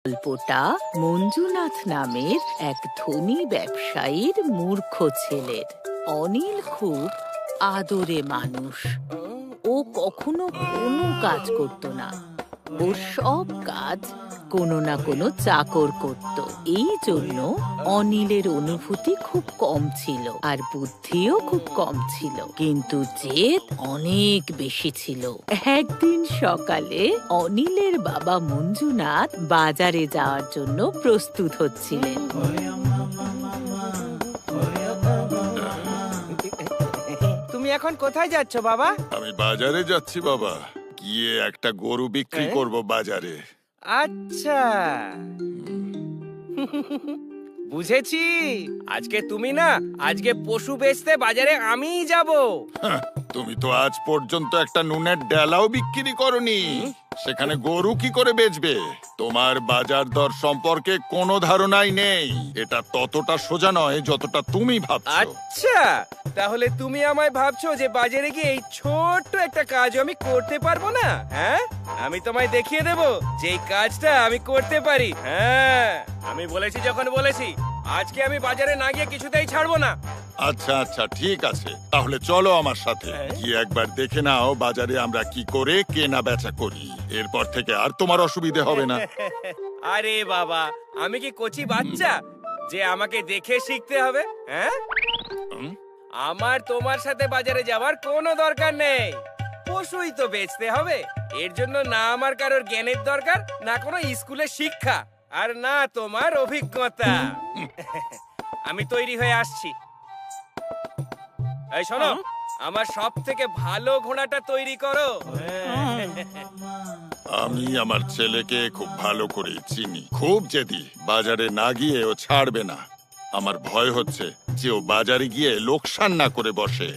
গল্পটা মঞ্জুনাথ নামের এক ধনী ব্যবসায়ীর মূর্খ ছেলের। অনিল খুব আদরে মানুষ। ও কখনো কোনো কাজ করত না। ওর সব কাজ কোনো না কোনো চাকর করত। এই জন্য অনিলের অনুভূতি খুব কম ছিল আর বুদ্ধিও খুব কম ছিল, কিন্তু জেদ অনেক বেশি ছিল। একদিন সকালে অনিলের বাবা মঞ্জুনাথ বাজারে যাওয়ার জন্য প্রস্তুত হচ্ছিলেন। তুমি এখন কোথায় যাচ্ছ বাবা? আমি বাজারে যাচ্ছি বাবা, গিয়ে একটা গরু বিক্রি করব বাজারে। আচ্ছা, বুঝেছি। আজকে তুমি না, আজকে পশু বেচতে বাজারে আমিই যাব। হ্যাঁ, তুমি তো আজ পর্যন্ত একটা নুনের ডালাও বিক্রি করনি, সেখানে গরু কি করে বেচবে? তোমার বাজার দর সম্পর্কে কোনো ধারণাই নেই। এটা ততটা সোজা নয় যতটা তুমি ভাবছো। আচ্ছা, তাহলে তুমি আমায় ভাবছো যে বাজারে গিয়ে এই ছোট্ট একটা কাজ আমি করতে পারবো না? হ্যাঁ, আমি তোমায় দেখিয়ে দেব যে এই কাজটা আমি করতে পারি। হ্যাঁ, আমি বলেছি যখন বলেছি, আজকে আমি বাজারে না গিয়ে কিছুতেই ছাড়বো না। আচ্ছা আচ্ছা, ঠিক আছে, তাহলে চলো আমার সাথে গিয়ে একবার দেখে নাও বাজারে আমরা কি করে কেনা বেচা করি। এরপর থেকে আর তোমার অসুবিধে হবে না। আরে বাবা, আমি কি কচি বাচ্চা যে আমাকে দেখে শিখতে হবে? হ্যাঁ, আমার তোমার সাথে বাজারে যাওয়ার কোনো দরকার নেই। পশুই তো বেচতে হবে। এর জন্য না আমার কারোর জ্ঞানের দরকার, না কোনো স্কুলের শিক্ষা, আর না তোমার অভিজ্ঞতা। আমি তৈরি হয়ে আসছি। এই শোনো, আমার সব থেকে ভালো ঘোড়াটা তৈরি করো। আমি আমার ছেলেকে খুব ভালো করে চিনি, খুব জেদি। বাজারে না গিয়ে ও ছাড়বে না। আমার ভয় হচ্ছে যে ও বাজারে গিয়ে লোকসান না করে বসে।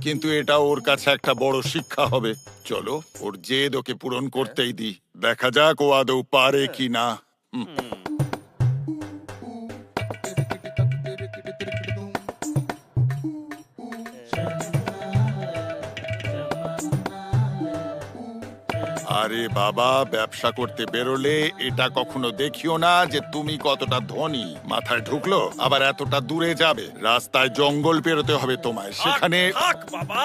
কিন্তু এটা ওর কাছে একটা বড় শিক্ষা হবে। চলো, ওর জেদ ওকে পূরণ করতেই দিই। দেখা যাক ও আদৌ পারে কি না। আরে বাবা, ব্যবসা করতে বেরোলে এটা কখনো দেখিও না যে তুমি কতটা ধনী। মাথায় ঢুকলো? আবার এতটা দূরে যাবে, রাস্তায় জঙ্গল পেরোতে হবে তোমায়, সেখানে। থাক বাবা,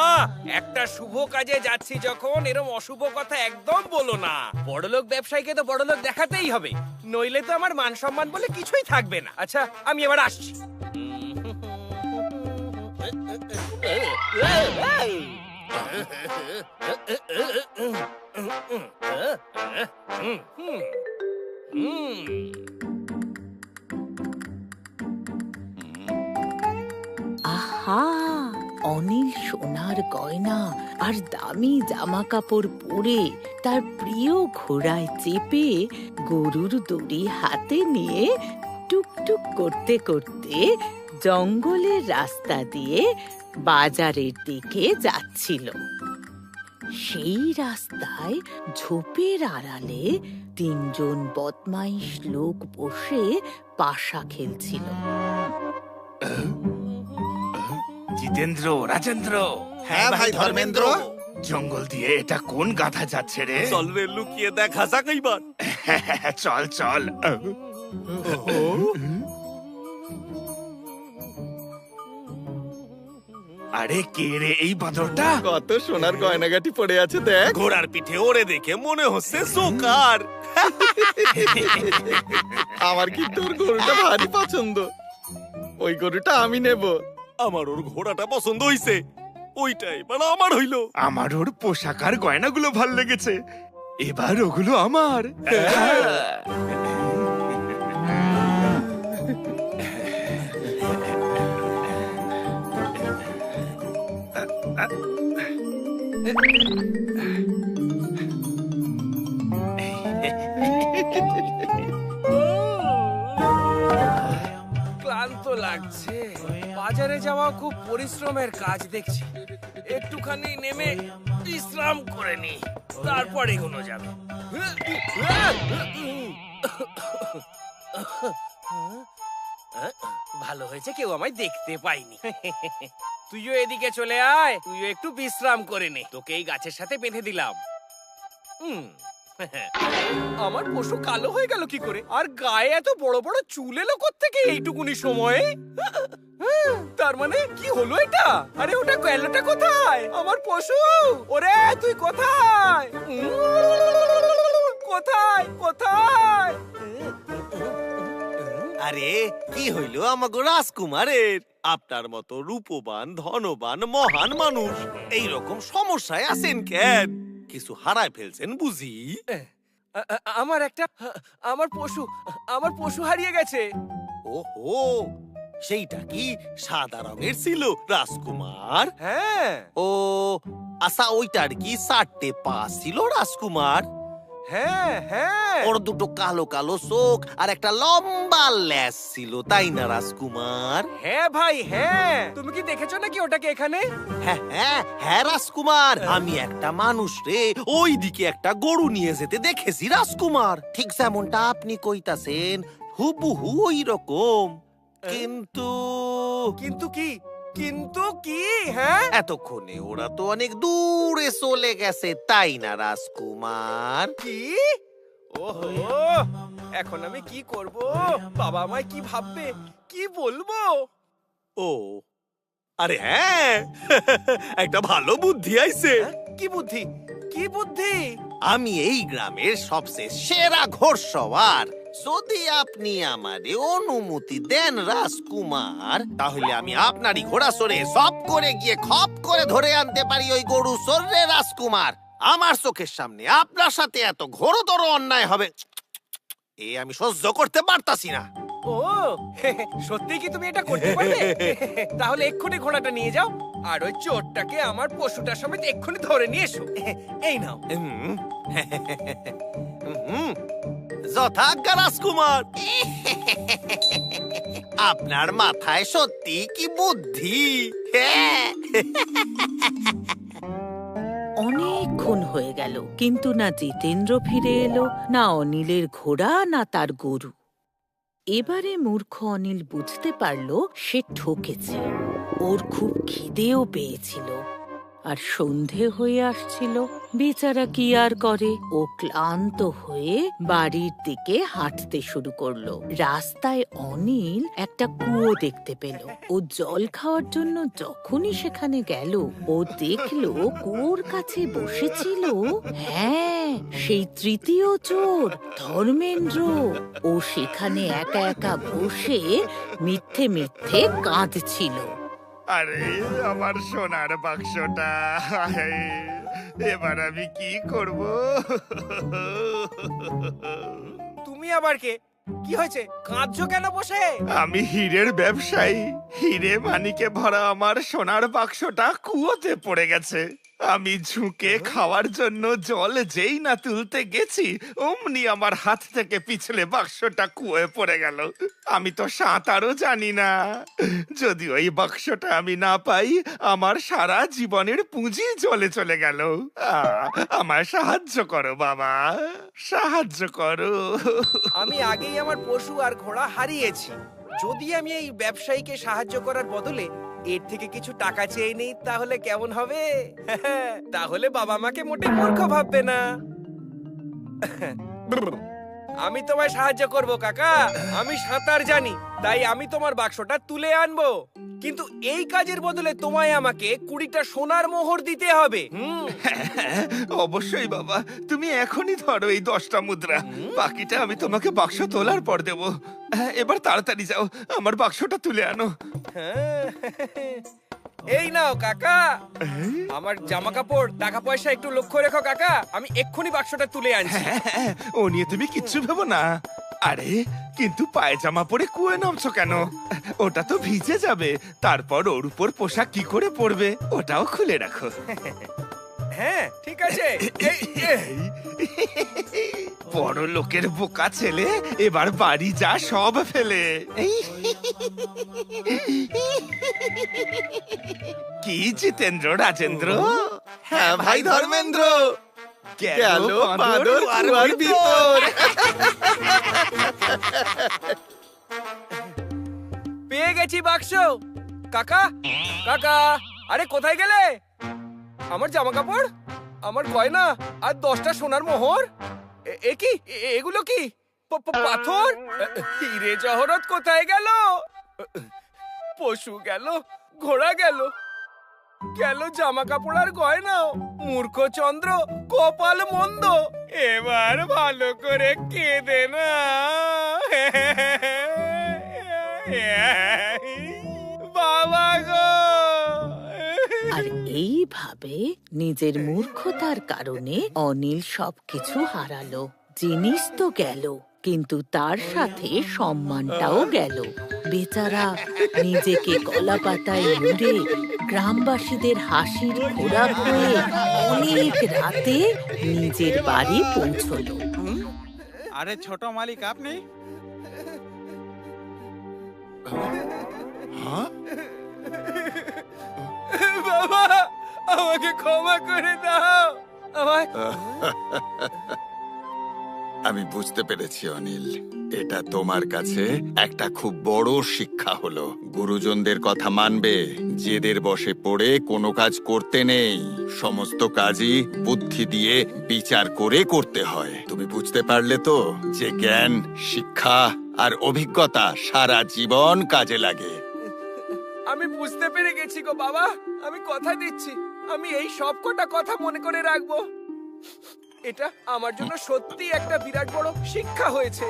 একটা শুভ কাজে যাচ্ছি যখন, এরকম অশুভ কথা একদম বলো না। বড়লোক ব্যবসায়ীকে তো বড়লোক দেখাতেই হবে, নইলে তো আমার মান সম্মান বলে কিছুই থাকবে না। আচ্ছা, আমি এবার আসছি। আহা, অনিল সোনার গয়না আর দামি জামা কাপড় পরে, তার প্রিয় ঘোড়ায় চেপে, গরুর দড়ি হাতে নিয়ে টুকটুক করতে করতে জঙ্গলের রাস্তা দিয়ে বাজারের দিকে যাচ্ছিল। সেই রাস্তায় ঝোপের আড়ালে তিনজন বদমাইশ লোক বসে পাশা খেলছিল। জিতেন্দ্র, রাজেন্দ্র। হ্যাঁ ভাই ধর্মেন্দ্র। জঙ্গল দিয়ে এটা কোন গাধা যাচ্ছে রে? চল রে, লুকিয়ে দেখা যাক এইবার। চল চল। আরে কে রে এই বাঁদরটা? কত সোনার গয়নাগাটি পড়ে আছে দেখ। ঘোড়ার পিঠে ওরে দেখে মনে হচ্ছে সোকার। আমার কি তোর গরুটা ভারী পছন্দ, ওই গরুটা আমি নেব। আমার ওর ঘোড়াটা পছন্দ হইছে, ওইটাই মানে আমার হইলো। আমার ওর পোশাক আর গয়নাগুলো ভাল লেগেছে, এবার ওগুলো আমার। ক্লান্ত লাগছে, বাজারে যাওয়া খুব পরিশ্রমের কাজ দেখছি। একটুখানি নেমে বিশ্রাম করে নি, তারপর এগোনো যাবে। ভালো হয়েছে কেউ আমায় দেখতে পাইনি। তুইও এদিকে চলে আয়, তুইও একটু বিশ্রাম করে নে। তোকে এই গাছের সাথে বেঁধে দিলাম। আমার পশু কালো হয়ে গেল কি করে? আর গায়ে এত বড় বড় চুল এলো কোত্থেকে এইটুকুনি সময়ে? তার মানে কি হলো এটা? আরে ওটা গেলটা কোথায়? আমার পশু! ওরে তুই কোথায়? কোথায় কোথায়? আরে কি হইল আমাগো রাজকুমারের? আপনার মতো রূপবান ধনবান মহান মানুষ এই রকম সমস্যায় আছেন কেন? কিছু হারায় ফেলছেন বুঝি? আমার পশু হারিয়ে গেছে। ওহো, সেইটা কি সাদা রঙের ছিল রাজকুমার? হ্যাঁ ও আচ্ছা, ওইটার কি 4টে পা ছিল রাজকুমার? হ্যাঁ হ্যাঁ ওর দুটো কালো কালো চোখ আর একটা লম্বা ল্যাজ ছিল, তাই না রাজকুমার? হ্যাঁ ভাই হ্যাঁ। তুমি কি দেখেছো নাকি ওটাকে এখানে? হ্যাঁ হ্যাঁ হ্যাঁ রাজকুমার, আমি একটা মানুষ রে ওই দিকে একটা গরু নিয়ে যেতে দেখেছি রাজকুমার, ঠিক যেমনটা আপনি কইতাছেন হুবহু ওই রকম। কিন্তু কিন্তু কি? কিন্তু কি? হ্যাঁ এতক্ষণে ওরা তো অনেক দূরে চলে গেছে, তাই না রাজকুমার? কি? ওহো, এখন আমি কি করব? বাবা আমায় কি ভাববে? কি বলবো? ও আরে হ্যাঁ, একটা ভালো বুদ্ধি আইছে। কি বুদ্ধি? কি বুদ্ধি? আমি এই গ্রামের সবচেয়ে সেরা ঘোড়সওয়ার। যদি আপনি আমারে অনুমতি দেন রাজকুমার, তাহলে আমি আপনারই ঘোড়া চড়ে সব করে গিয়ে খপ করে ধরে আনতে পারি ওই গরু চোর রে রাজকুমার। আমার চোখের সামনে আপনার সাথে এত ঘোরতর অন্যায় হবে এ আমি সহ্য করতে পারতাছি না। ও সত্যি কি তুমি এটা করতে পারবে? তাহলে এক্ষুনি ঘোড়াটা নিয়ে যাও আর ওই চোরটাকে আমার পশুটা সমেত এক্ষুনি ধরে নিয়ে এসো। এই নাও। যথাজ্ঞা রাজকুমার। আপনার মাথায় সত্যি কি বুদ্ধি! হ্যাঁ। অনেকক্ষণ হয়ে গেল, কিন্তু না জিতেন্দ্র ফিরে এলো, না অনিলের ঘোড়া, না তার গরু। এবারে মূর্খ অনিল বুঝতে পারল সে ঠকেছে। ওর খুব খিদেও পেয়েছিল আর সন্ধে হয়ে আসছিল। বেচারা কি আর করে, ও ক্লান্ত হয়ে বাড়ির দিকে হাঁটতে শুরু করলো। রাস্তায় অনিল একটা কুয়ো দেখতে পেল। ও জল খাওয়ার জন্য যখনই সেখানে গেল, ও দেখলো কুয়োর কাছে বসেছিল, হ্যাঁ, সেই তৃতীয় চোর ধর্মেন্দ্র। ও সেখানে একা একা বসে মিথ্যে মিথ্যে কাঁদছিল। আরে আমার সোনার বাক্সটা, এবার আমি কি করব? তুমি আবার কে? কি হয়েছে? কাঁদছো কেন বসে? আমি হীরের ব্যবসায়ী। হীরে মানিকে ভরা আমার সোনার বাক্সটা কুয়োতে পড়ে গেছে। আমি ঝুঁকে খাওয়ার জন্য জল যেই না তুলতে গেছি, অমনি আমার হাত থেকে পিছলে বাক্সটা কুয়োয় পড়ে গেল। আমি তো সাঁতারও জানি না। যদি ওই বাক্সটা আমি না পাই, আমার সারা জীবনের পুঁজি জলে চলে গেল। আমায় সাহায্য করো বাবা, সাহায্য করো। আমি আগেই আমার পশু আর ঘোড়া হারিয়েছি। যদি আমি এই ব্যবসায়ীকে সাহায্য করার বদলে এর থেকে কিছু টাকা চেয়ে নেই, তাহলে কেমন হবে? তাহলে বাবা মাকে মোটে মূর্খ ভাববে না। আমি তোমায় সাহায্য করব কাকা। আমি সাঁতার জানি, তাই আমি তোমার বাক্সটা তুলে আনবো। কিন্তু এই কাজের বদলে তোমায় আমাকে 20টা সোনার মোহর দিতে হবে। অবশ্যই বাবা, তুমি এখনই ধরো এই 10টা মুদ্রা। বাকিটা আমি তোমাকে বাক্স তোলার পর দেব। এবার তাড়াতাড়ি যাও, আমার বাক্সটা তুলে আনো। এই নাও কাকা, আমার জামা কাপড় টাকা পয়সা একটু লক্ষ্য রেখো কাকা। আমি এক্ষুনি বাক্সটা তুলে আনছি। ও নিয়ে তুমি কিচ্ছু ভেবো না। আরে কিন্তু পায়জামা পরে কুয়োয় নামছো কেন? ওটা তো ভিজে যাবে, তারপর ওর উপর পোশাক কি করে পরবে? ওটাও খুলে রাখো। হ্যাঁ ঠিক আছে। বড় লোকের বোকা ছেলে, এবার বাড়ি যা সব ফেলে। কি জিতেন্দ্র রাজেন্দ্র? হ্যাঁ ভাই ধর্মেন্দ্র। গেল বাঁদর কুয়ার ভিতর। পেয়ে গেছি বাক্স। কাকা কাকা, আরে কোথায় গেলে? আমার জামা কাপড়, আমার গয়না আর 10টা সোনার মোহর। এ কি এগুলো কি পাথর? হিরে জহরত কোথায় গেল? পশু গেল, ঘোড়া গেল, গেল জামা কাপড় আর গয়নাও। মূর্খ চন্দ্র, কপাল মন্দ, এবার ভালো করে কেঁদে না। বাবা গো! আর এইভাবে নিজের মূর্খতার কারণে অনিল সবকিছু হারালো। জিনিস তো গেল, কিন্তু তার সাথে সম্মানটাও গেল। বেচারা নিজেকে কলা পাতায় মুড়ে গ্রামবাসীদের হাসির খোরাক হয়ে অনেক রাতে নিজের বাড়ি পৌঁছলো। আরে ছোট মালিক আপনি? হ্যাঁ? বাবা, আমাকে ক্ষমা করে দাও। আমায় আমি বুঝতে পেরেছি অনিল, এটা তোমার কাছে একটা খুব বড় শিক্ষা হলো। গুরুজনদের কথা মানবে, জেদের বশে পড়ে কোনো কাজ করতে নেই। সমস্ত কাজই বুদ্ধি দিয়ে বিচার করে করতে হয়। তুমি বুঝতে পারলে তো যে জ্ঞান, শিক্ষা আর অভিজ্ঞতা সারা জীবন কাজে লাগে। আমি বুঝতে পেরে গেছি গো বাবা। আমি কথা দিচ্ছি, আমি এই সব কটা কথা মনে করে রাখবো। এটা আমার জন্য সত্যি একটা বিরাট বড় শিক্ষা হয়েছে।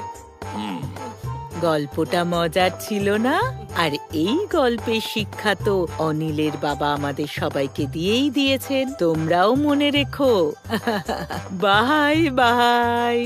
গল্পটা মজার ছিল না? আর এই গল্পের শিক্ষা তো অনিলের বাবা আমাদের সবাইকে দিয়েই দিয়েছেন। তোমরাও মনে রেখো। Bye bye.